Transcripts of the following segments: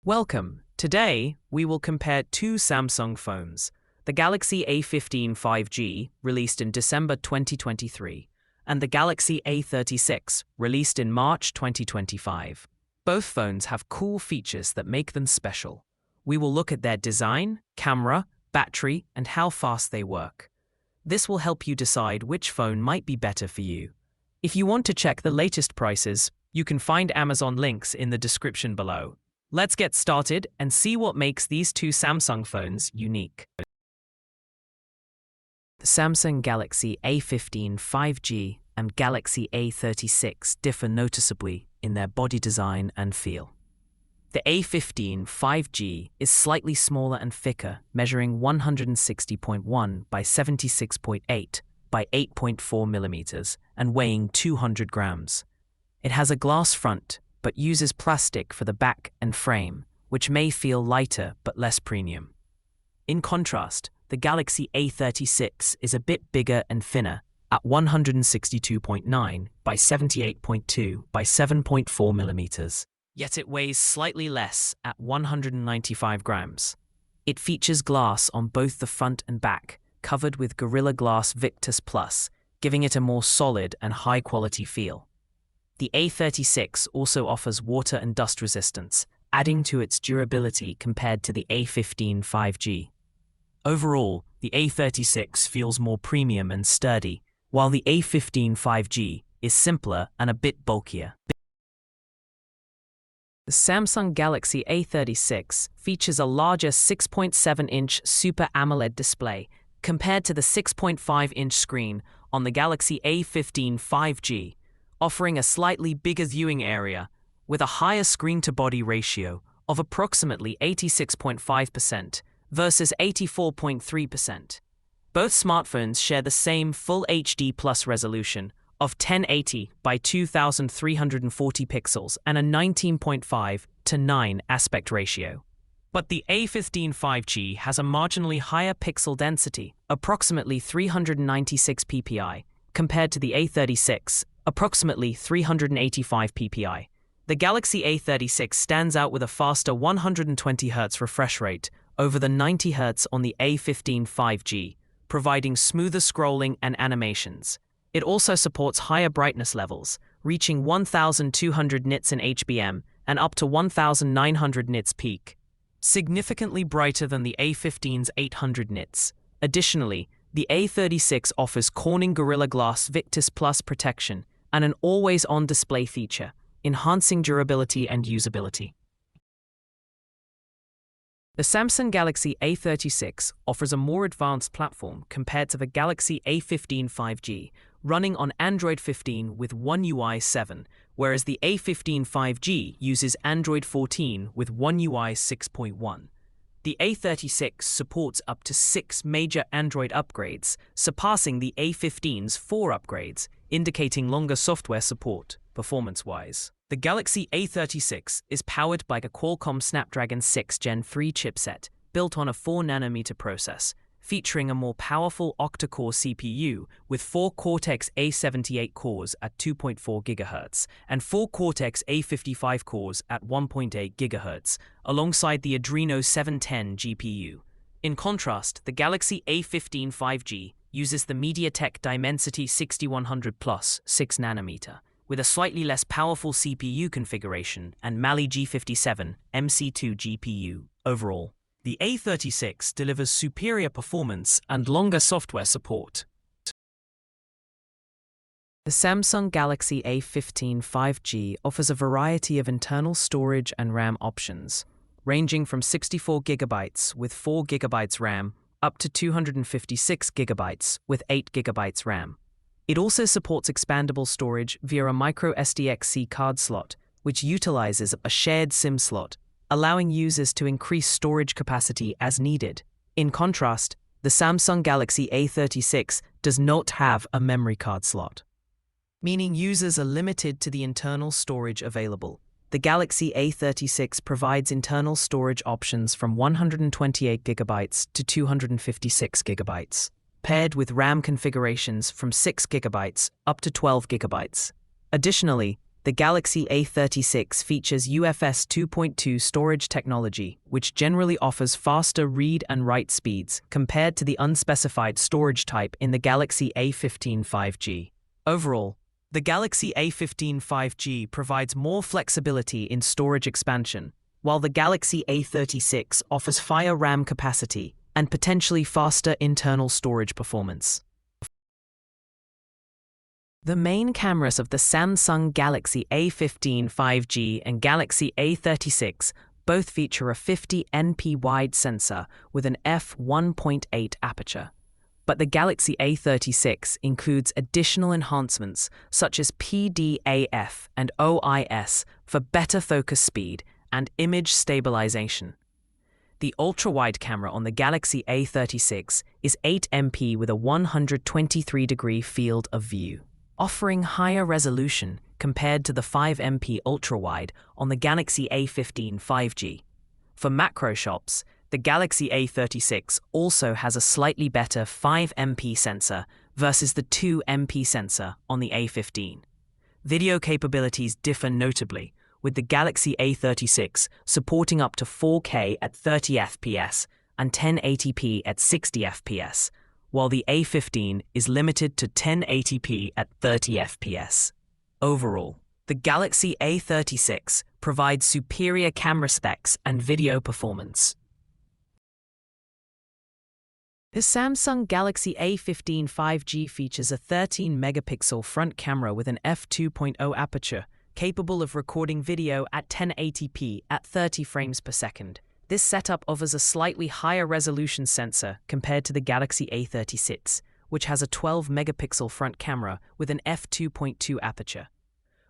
Welcome. Today, we will compare two Samsung phones, the Galaxy A15 5G, released in December 2023, and the Galaxy A36, released in March 2025. Both phones have cool features that make them special. We will look at their design, camera, battery, and how fast they work. This will help you decide which phone might be better for you. If you want to check the latest prices, you can find Amazon links in the description below. Let's get started and see what makes these two Samsung phones unique. The Samsung Galaxy A15 5G and Galaxy A36 differ noticeably in their body design and feel. The A15 5G is slightly smaller and thicker, measuring 160.1 by 76.8 by 8.4 millimeters and weighing 200 grams. It has a glass front, but uses plastic for the back and frame, which may feel lighter but less premium. In contrast, the Galaxy A36 is a bit bigger and thinner at 162.9 by 78.2 by 7.4 millimeters, yet it weighs slightly less at 195 grams. It features glass on both the front and back, covered with Gorilla Glass Victus Plus, giving it a more solid and high-quality feel. The A36 also offers water and dust resistance, adding to its durability compared to the A15 5G. Overall, the A36 feels more premium and sturdy, while the A15 5G is simpler and a bit bulkier. The Samsung Galaxy A36 features a larger 6.7-inch Super AMOLED display compared to the 6.5-inch screen on the Galaxy A15 5G, offering a slightly bigger viewing area with a higher screen-to-body ratio of approximately 86.5% versus 84.3%. Both smartphones share the same Full HD Plus resolution of 1080 by 2340 pixels and a 19.5:9 aspect ratio. But the A15 5G has a marginally higher pixel density, approximately 396 ppi, compared to the A36, approximately 385 ppi. The Galaxy A36 stands out with a faster 120 Hz refresh rate over the 90 Hz on the A15 5G, providing smoother scrolling and animations. It also supports higher brightness levels, reaching 1200 nits in HBM and up to 1900 nits peak, significantly brighter than the A15's 800 nits. Additionally, the A36 offers Corning Gorilla Glass Victus Plus protection and an always-on display feature, enhancing durability and usability. The Samsung Galaxy A36 offers a more advanced platform compared to the Galaxy A15 5G, running on Android 15 with One UI 7, whereas the A15 5G uses Android 14 with One UI 6.1. The A36 supports up to 6 major Android upgrades, surpassing the A15's 4 upgrades, indicating longer software support, performance-wise. The Galaxy A36 is powered by a Qualcomm Snapdragon 6 Gen 3 chipset, built on a 4nm process, featuring a more powerful octa-core CPU with 4 Cortex-A78 cores at 2.4 GHz and 4 Cortex-A55 cores at 1.8 GHz, alongside the Adreno 710 GPU. In contrast, the Galaxy A15 5G uses the MediaTek Dimensity 6100 Plus 6nm, with a slightly less powerful CPU configuration and Mali G57 MC2 GPU. Overall, the A36 delivers superior performance and longer software support. The Samsung Galaxy A15 5G offers a variety of internal storage and RAM options, ranging from 64 GB with 4 GB RAM up to 256 GB with 8 GB RAM. It also supports expandable storage via a micro SDXC card slot, which utilizes a shared SIM slot, allowing users to increase storage capacity as needed. In contrast, the Samsung Galaxy A36 does not have a memory card slot, meaning users are limited to the internal storage available. The Galaxy A36 provides internal storage options from 128 GB to 256 GB, paired with RAM configurations from 6 GB up to 12 GB. Additionally, the Galaxy A36 features UFS 2.2 storage technology, which generally offers faster read and write speeds compared to the unspecified storage type in the Galaxy A15 5G. Overall, the Galaxy A15 5G provides more flexibility in storage expansion, while the Galaxy A36 offers higher RAM capacity and potentially faster internal storage performance. The main cameras of the Samsung Galaxy A15 5G and Galaxy A36 both feature a 50np wide sensor with an f1.8 aperture. But the Galaxy A36 includes additional enhancements such as PDAF and OIS for better focus speed and image stabilization. The ultra-wide camera on the Galaxy A36 is 8MP with a 123-degree field of view, offering higher resolution compared to the 5MP ultra-wide on the Galaxy A15 5G. For macro shots, the Galaxy A36 also has a slightly better 5MP sensor versus the 2MP sensor on the A15. Video capabilities differ notably, with the Galaxy A36 supporting up to 4K at 30fps and 1080p at 60fps, while the A15 is limited to 1080p at 30fps. Overall, the Galaxy A36 provides superior camera specs and video performance. The Samsung Galaxy A15 5G features a 13-megapixel front camera with an f2.0 aperture, capable of recording video at 1080p at 30 frames per second. This setup offers a slightly higher resolution sensor compared to the Galaxy A36, which has a 12-megapixel front camera with an f2.2 aperture.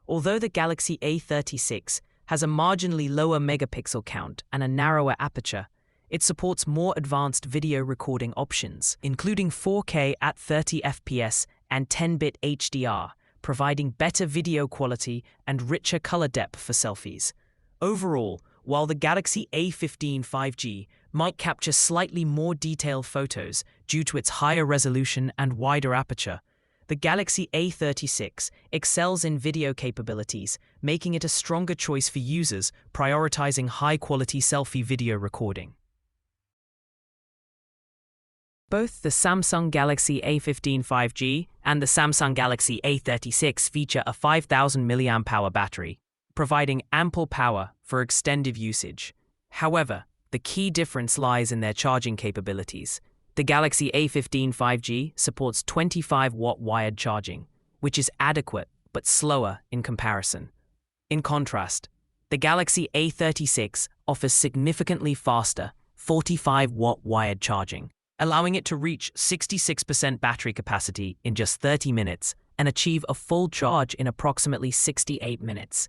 Although the Galaxy A36 has a marginally lower megapixel count and a narrower aperture, it supports more advanced video recording options, including 4K at 30fps and 10-bit HDR, providing better video quality and richer color depth for selfies. Overall, while the Galaxy A15 5G might capture slightly more detailed photos due to its higher resolution and wider aperture, the Galaxy A36 excels in video capabilities, making it a stronger choice for users prioritizing high-quality selfie video recording. Both the Samsung Galaxy A15 5G and the Samsung Galaxy A36 feature a 5000 mAh battery, providing ample power for extended usage. However, the key difference lies in their charging capabilities. The Galaxy A15 5G supports 25-watt wired charging, which is adequate but slower in comparison. In contrast, the Galaxy A36 offers significantly faster 45-watt wired charging, allowing it to reach 66% battery capacity in just 30 minutes and achieve a full charge in approximately 68 minutes.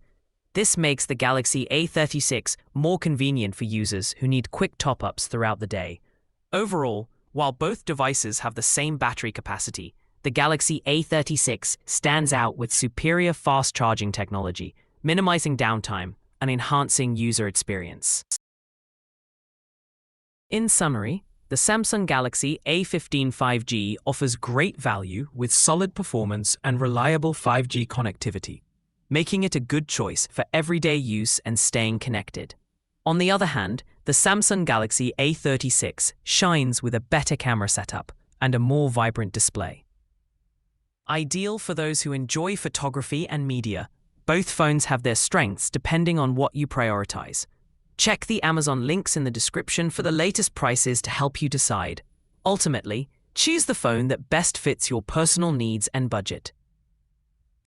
This makes the Galaxy A36 more convenient for users who need quick top-ups throughout the day. Overall, while both devices have the same battery capacity, the Galaxy A36 stands out with superior fast charging technology, minimizing downtime and enhancing user experience. In summary, the Samsung Galaxy A15 5G offers great value with solid performance and reliable 5G connectivity, making it a good choice for everyday use and staying connected. On the other hand, the Samsung Galaxy A36 shines with a better camera setup and a more vibrant display. Ideal for those who enjoy photography and media, both phones have their strengths depending on what you prioritize. Check the Amazon links in the description for the latest prices to help you decide. Ultimately, choose the phone that best fits your personal needs and budget.